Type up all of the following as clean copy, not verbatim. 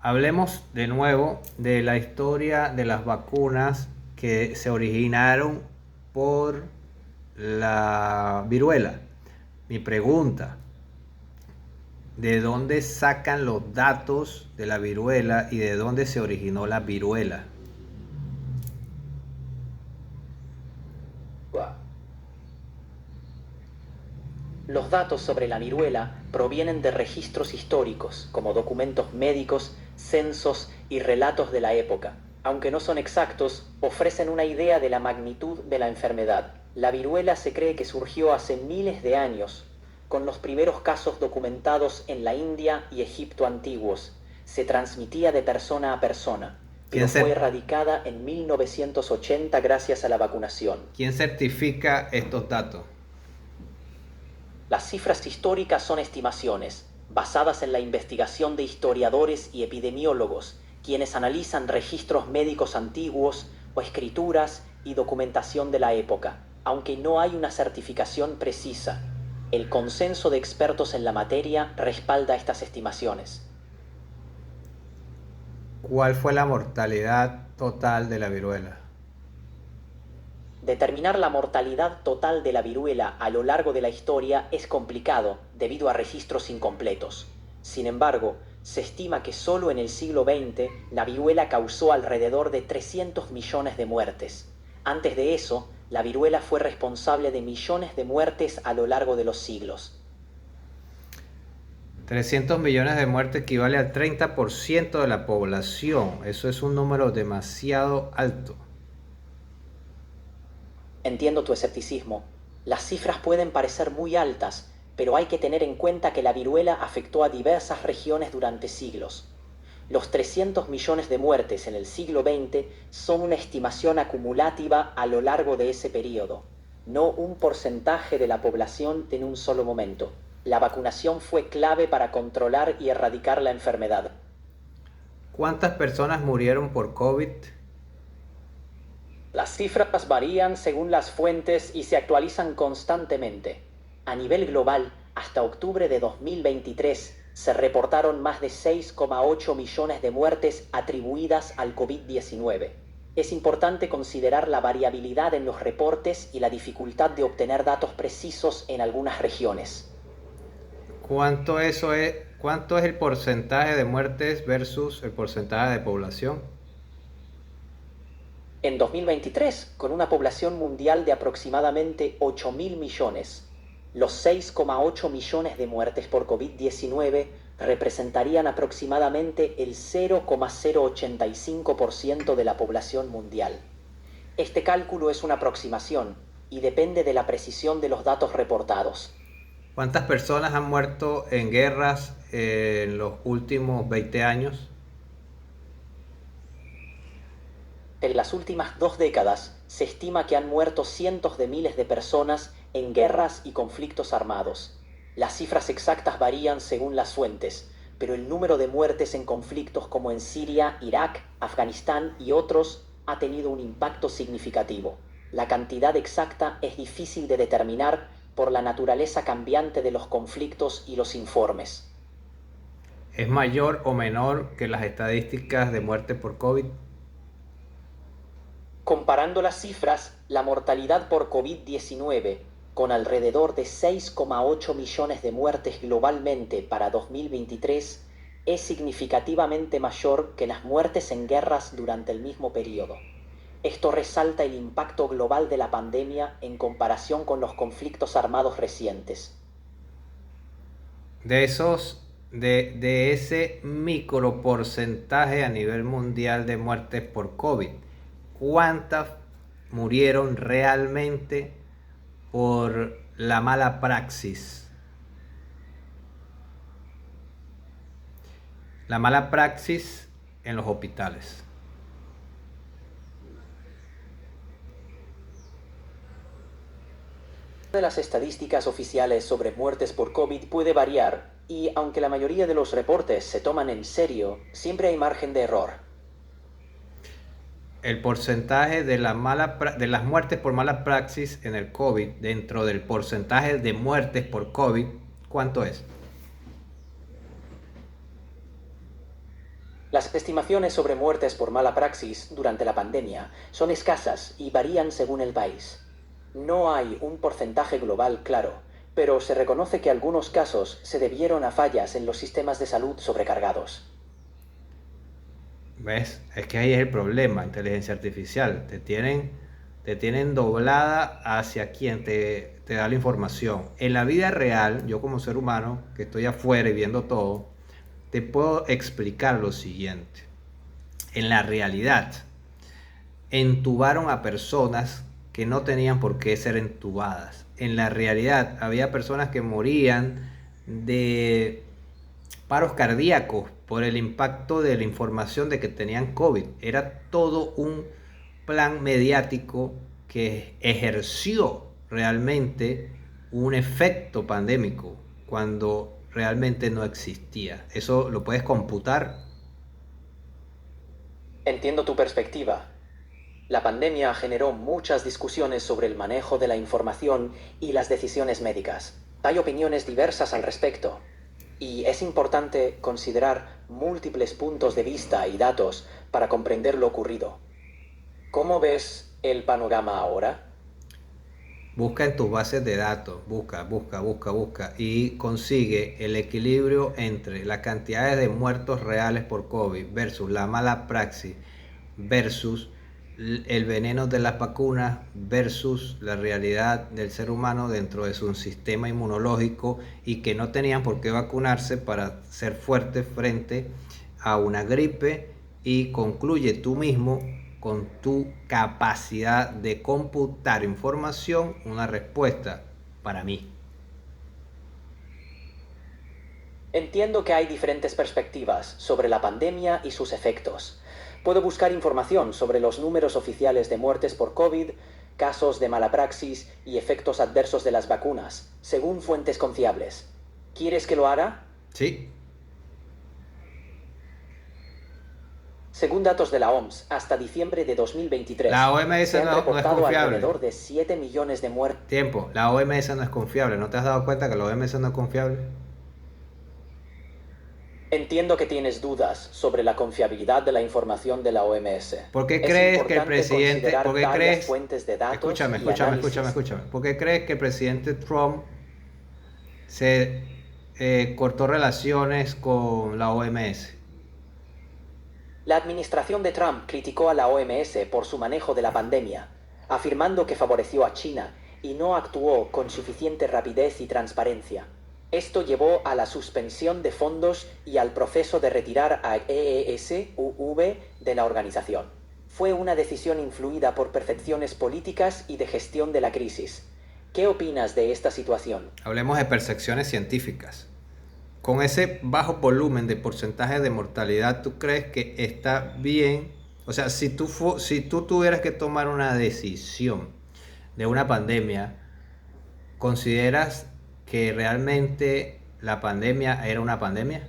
Hablemos de nuevo de la historia de las vacunas que se originaron por la viruela. Mi pregunta, ¿de dónde sacan los datos de la viruela y de dónde se originó la viruela? Los datos sobre la viruela provienen de registros históricos, como documentos médicos, censos y relatos de la época. Aunque no son exactos, ofrecen una idea de la magnitud de la enfermedad. La viruela se cree que surgió hace miles de años, con los primeros casos documentados en la India y Egipto antiguos. Se transmitía de persona a persona, ¿Quién, pero fue cer- erradicada en 1980 gracias a la vacunación. ¿Quién certifica estos datos? Las cifras históricas son estimaciones, basadas en la investigación de historiadores y epidemiólogos, quienes analizan registros médicos antiguos o escrituras y documentación de la época, aunque no hay una certificación precisa. El consenso de expertos en la materia respalda estas estimaciones. ¿Cuál fue la mortalidad total de la viruela? Determinar la mortalidad total de la viruela a lo largo de la historia es complicado debido a registros incompletos. Sin embargo, se estima que solo en el siglo XX la viruela causó alrededor de 300 millones de muertes. Antes de eso, la viruela fue responsable de millones de muertes a lo largo de los siglos. 300 millones de muertes equivale al 30% de la población. Eso es un número demasiado alto. Entiendo tu escepticismo. Las cifras pueden parecer muy altas, pero hay que tener en cuenta que la viruela afectó a diversas regiones durante siglos. Los 300 millones de muertes en el siglo XX son una estimación acumulativa a lo largo de ese periodo, no un porcentaje de la población en un solo momento. La vacunación fue clave para controlar y erradicar la enfermedad. ¿Cuántas personas murieron por COVID? Las cifras varían según las fuentes y se actualizan constantemente. A nivel global, hasta octubre de 2023, se reportaron más de 6,8 millones de muertes atribuidas al COVID-19. Es importante considerar la variabilidad en los reportes y la dificultad de obtener datos precisos en algunas regiones. ¿Cuánto es el porcentaje de muertes versus el porcentaje de población? En 2023, con una población mundial de aproximadamente 8.000 millones, los 6,8 millones de muertes por COVID-19 representarían aproximadamente el 0,085% de la población mundial. Este cálculo es una aproximación y depende de la precisión de los datos reportados. ¿Cuántas personas han muerto en guerras en los últimos 20 años? En las últimas 2 décadas, se estima que han muerto cientos de miles de personas en guerras y conflictos armados. Las cifras exactas varían según las fuentes, pero el número de muertes en conflictos como en Siria, Irak, Afganistán y otros ha tenido un impacto significativo. La cantidad exacta es difícil de determinar por la naturaleza cambiante de los conflictos y los informes. ¿Es mayor o menor que las estadísticas de muerte por COVID? Comparando las cifras, la mortalidad por COVID-19, con alrededor de 6,8 millones de muertes globalmente para 2023, es significativamente mayor que las muertes en guerras durante el mismo periodo. Esto resalta el impacto global de la pandemia en comparación con los conflictos armados recientes. De ese microporcentaje a nivel mundial de muertes por COVID, ¿cuántas murieron realmente por la mala praxis? La mala praxis en los hospitales. De las estadísticas oficiales sobre muertes por COVID puede variar, y aunque la mayoría de los reportes se toman en serio, siempre hay margen de error. El porcentaje de las muertes por mala praxis en el COVID, dentro del porcentaje de muertes por COVID, ¿cuánto es? Las estimaciones sobre muertes por mala praxis durante la pandemia son escasas y varían según el país. No hay un porcentaje global claro, pero se reconoce que algunos casos se debieron a fallas en los sistemas de salud sobrecargados. ¿Ves? Es que ahí es el problema, inteligencia artificial. Te tienen doblada hacia quien te da la información. En la vida real, yo como ser humano, que estoy afuera y viendo todo, te puedo explicar lo siguiente. En la realidad, entubaron a personas que no tenían por qué ser entubadas. En la realidad, había personas que morían de paros cardíacos por el impacto de la información de que tenían COVID. Era todo un plan mediático que ejerció realmente un efecto pandémico cuando realmente no existía. Eso lo puedes computar. Entiendo tu perspectiva. La pandemia generó muchas discusiones sobre el manejo de la información y las decisiones médicas. Hay opiniones diversas al respecto, y es importante considerar múltiples puntos de vista y datos para comprender lo ocurrido. ¿Cómo ves el panorama ahora? Busca en tus bases de datos, busca y consigue el equilibrio entre las cantidades de muertos reales por COVID versus la mala praxis versus el veneno de las vacunas versus la realidad del ser humano dentro de su sistema inmunológico y que no tenían por qué vacunarse para ser fuertes frente a una gripe, y concluye tú mismo con tu capacidad de computar información una respuesta para mí. Entiendo que hay diferentes perspectivas sobre la pandemia y sus efectos. Puedo buscar información sobre los números oficiales de muertes por COVID, casos de mala praxis y efectos adversos de las vacunas, según fuentes confiables. ¿Quieres que lo haga? Sí, Según datos de la OMS, hasta diciembre de la 2023, se OMS han no es reportado confiable. alrededor de 7 millones de muertes. Tiempo, la OMS no es confiable. ¿No te has dado cuenta que la OMS no es confiable? Entiendo que tienes dudas sobre la confiabilidad de la información de la OMS. ¿Por qué Es crees que el importante presidente, por considerar qué varias crees, fuentes de datos escúchame, y análisis. ¿por qué crees que el presidente Trump se cortó relaciones con la OMS? La administración de Trump criticó a la OMS por su manejo de la pandemia, afirmando que favoreció a China y no actuó con suficiente rapidez y transparencia. Esto llevó a la suspensión de fondos y al proceso de retirar a EESUV de la organización. Fue una decisión influida por percepciones políticas y de gestión de la crisis. ¿Qué opinas de esta situación? Hablemos de percepciones científicas. Con ese bajo volumen de porcentaje de mortalidad, ¿tú crees que está bien? O sea, si tú tuvieras que tomar una decisión de una pandemia, ¿consideras que realmente la pandemia era una pandemia?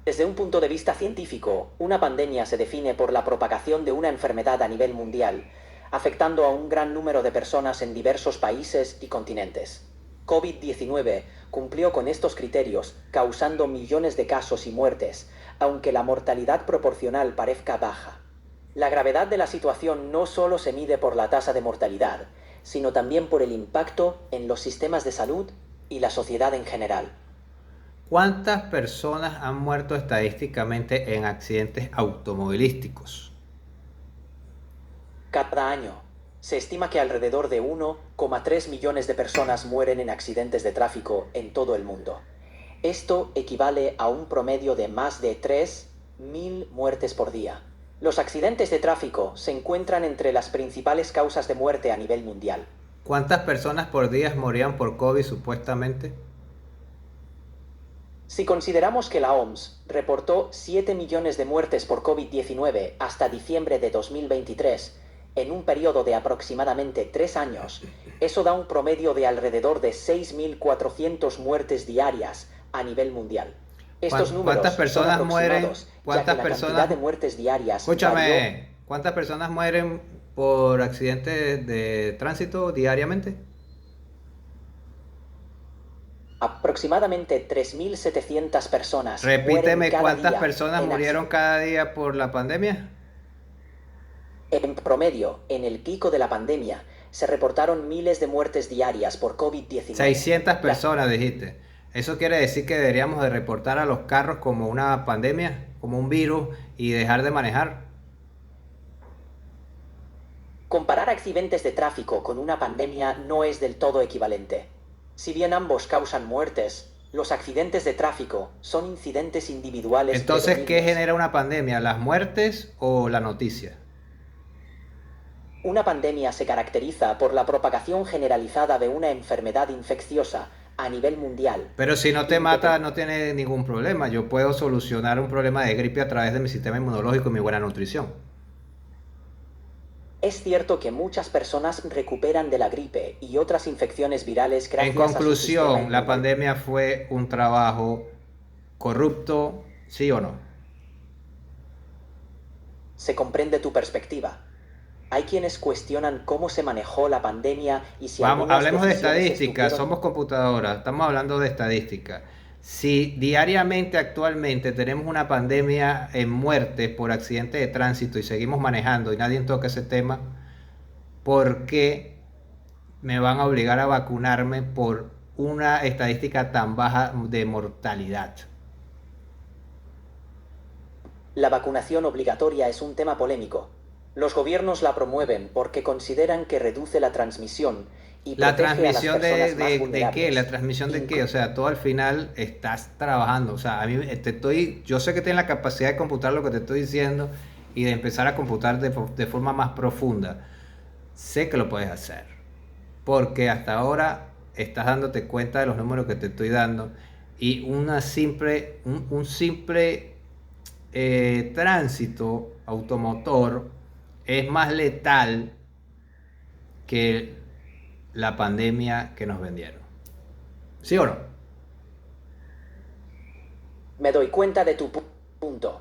Desde un punto de vista científico, una pandemia se define por la propagación de una enfermedad a nivel mundial, afectando a un gran número de personas en diversos países y continentes. COVID-19 cumplió con estos criterios, causando millones de casos y muertes, aunque la mortalidad proporcional parezca baja. La gravedad de la situación no solo se mide por la tasa de mortalidad, sino también por el impacto en los sistemas de salud y la sociedad en general. ¿Cuántas personas han muerto estadísticamente en accidentes automovilísticos? Cada año, se estima que alrededor de 1,3 millones de personas mueren en accidentes de tráfico en todo el mundo. Esto equivale a un promedio de más de 3.000 muertes por día. Los accidentes de tráfico se encuentran entre las principales causas de muerte a nivel mundial. ¿Cuántas personas por día morían por COVID supuestamente? Si consideramos que la OMS reportó 7 millones de muertes por COVID-19 hasta diciembre de 2023, en un periodo de aproximadamente 3 años, eso da un promedio de alrededor de 6.400 muertes diarias a nivel mundial. Estos números ¿Cuántas son personas mueren? aproximados, ya que ¿Cuántas la cantidad personas? de muertes diarias varió. Escúchame, ¿cuántas personas mueren por accidentes de tránsito diariamente? Aproximadamente 3.700 personas mueren Repíteme, cada ¿cuántas día personas en murieron cada día por la pandemia? En promedio, en el pico de la pandemia, se reportaron miles de muertes diarias por COVID-19. 600 La personas, dijiste. ¿Eso quiere decir que deberíamos de reportar a los carros como una pandemia, como un virus y dejar de manejar? Comparar accidentes de tráfico con una pandemia no es del todo equivalente. Si bien ambos causan muertes, los accidentes de tráfico son incidentes individuales Entonces, ¿qué prevenibles. genera una pandemia? ¿Las muertes o la noticia? Una pandemia se caracteriza por la propagación generalizada de una enfermedad infecciosa a nivel mundial. Pero si no te mata, Independ- no tiene ningún problema. Yo puedo solucionar un problema de gripe a través de mi sistema inmunológico y mi buena nutrición. Es cierto que muchas personas recuperan de la gripe y otras infecciones virales En gracias a su sistema conclusión, ¿la inmunológico. pandemia fue un trabajo corrupto, sí o no? Se comprende tu perspectiva. Hay quienes cuestionan cómo se manejó la pandemia y si Vamos, algunas hablemos de decisiones estadística, estuvieron. somos computadoras, estamos hablando de estadística. Si diariamente, actualmente, tenemos una pandemia en muerte por accidente de tránsito y seguimos manejando y nadie toca ese tema, ¿por qué me van a obligar a vacunarme por una estadística tan baja de mortalidad? La vacunación obligatoria es un tema polémico. Los gobiernos la promueven porque consideran que reduce la transmisión y ¿La protege a las transmisión personas más de qué? ¿La vulnerables. transmisión de qué? O Inclu- sea, tú al final estás trabajando. O sea, a mí yo sé que tienes la capacidad de computar lo que te estoy diciendo y de empezar a computar de forma más profunda. Sé que lo puedes hacer. Porque hasta ahora estás dándote cuenta de los números que te estoy dando y un simple tránsito automotor es más letal que la pandemia que nos vendieron. ¿Sí o no? Me doy cuenta de tu punto.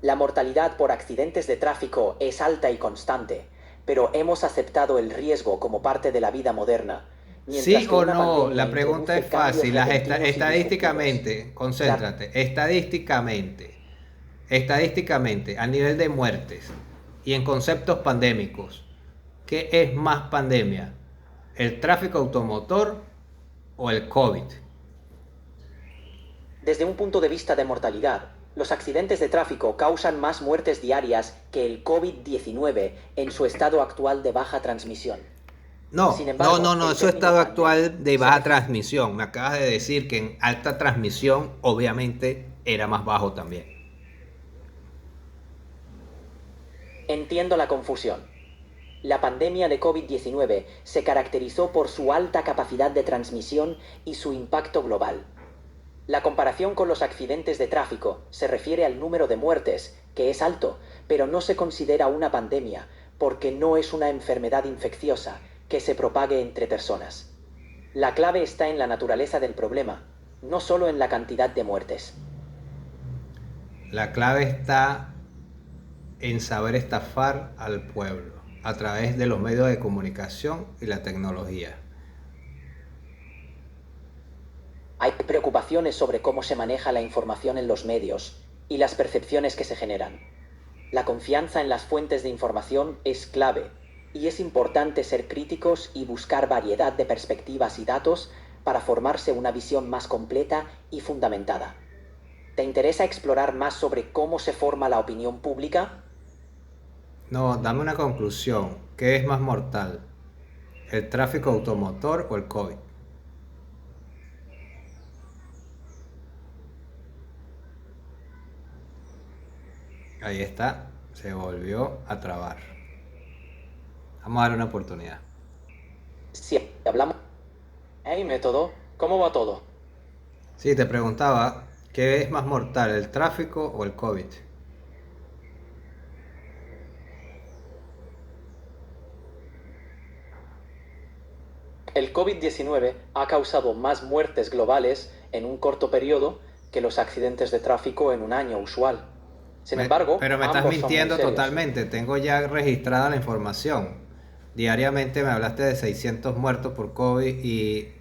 La mortalidad por accidentes de tráfico es alta y constante, pero hemos aceptado el riesgo como parte de la vida moderna, mientras ¿Sí que o una no? pandemia La pregunta introduce es cambios fácil. repentinos y disruptivos. Estadísticamente, La concéntrate. Estadísticamente, a nivel de muertes y en conceptos pandémicos, ¿qué es más pandemia? ¿El tráfico automotor o el COVID? Desde un punto de vista de mortalidad, los accidentes de tráfico causan más muertes diarias que el COVID-19 en su estado actual de baja transmisión. Sin embargo, No, el eso es término estado pandemia actual de se baja refiere. transmisión. Me acabas de decir que en alta transmisión obviamente era más bajo también. Entiendo la confusión. La pandemia de COVID-19 se caracterizó por su alta capacidad de transmisión y su impacto global. La comparación con los accidentes de tráfico se refiere al número de muertes, que es alto, pero no se considera una pandemia porque no es una enfermedad infecciosa que se propague entre personas. La clave está en la naturaleza del problema, no solo en la cantidad de muertes. La clave está en saber estafar al pueblo a través de los medios de comunicación y la tecnología. Hay preocupaciones sobre cómo se maneja la información en los medios y las percepciones que se generan. La confianza en las fuentes de información es clave y es importante ser críticos y buscar variedad de perspectivas y datos para formarse una visión más completa y fundamentada. ¿Te interesa explorar más sobre cómo se forma la opinión pública? No, dame una conclusión. ¿Qué es más mortal? ¿El tráfico automotor o el COVID? Ahí está, se volvió a trabar. Vamos a darle una oportunidad. Si hablamos... Hey, método, ¿cómo va todo? Sí, te preguntaba, ¿qué es más mortal, el tráfico o el COVID? El COVID-19 ha causado más muertes globales en un corto periodo que los accidentes de tráfico en un año usual. Sin embargo, Pero me estás ambos son muy mintiendo serios. totalmente, tengo ya registrada la información. Diariamente me hablaste de 600 muertos por COVID y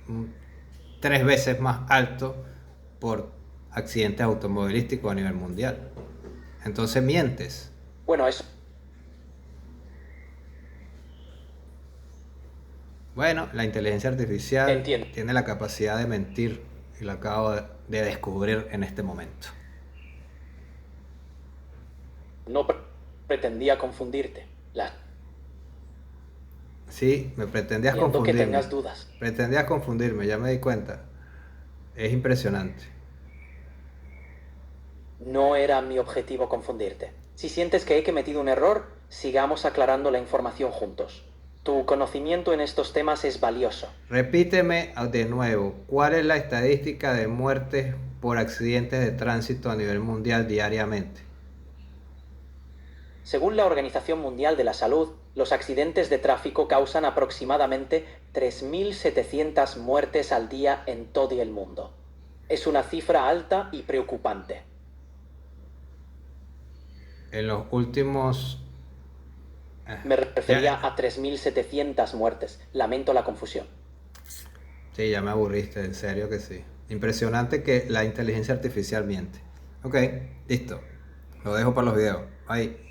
3 veces más alto por accidentes automovilísticos a nivel mundial. Entonces mientes. Bueno, eso Bueno, la inteligencia artificial entiendo. tiene la capacidad de mentir y lo acabo de descubrir en este momento. No pretendía confundirte. Sí, me pretendías Entiendo que confundirme. tengas dudas. Pretendías confundirme, ya me di cuenta. Es impresionante. No era mi objetivo confundirte. Si sientes que he cometido un error, sigamos aclarando la información juntos. Tu conocimiento en estos temas es valioso. Repíteme de nuevo, ¿cuál es la estadística de muertes por accidentes de tránsito a nivel mundial diariamente? Según la Organización Mundial de la Salud, los accidentes de tráfico causan aproximadamente 3.700 muertes al día en todo el mundo. Es una cifra alta y preocupante. En los últimos... Me refería Ya, a 3.700 muertes. Lamento la confusión. sí, ya me aburriste, en serio que sí. Impresionante que la inteligencia artificial miente. Ok, listo. Lo dejo para los videos. Bye.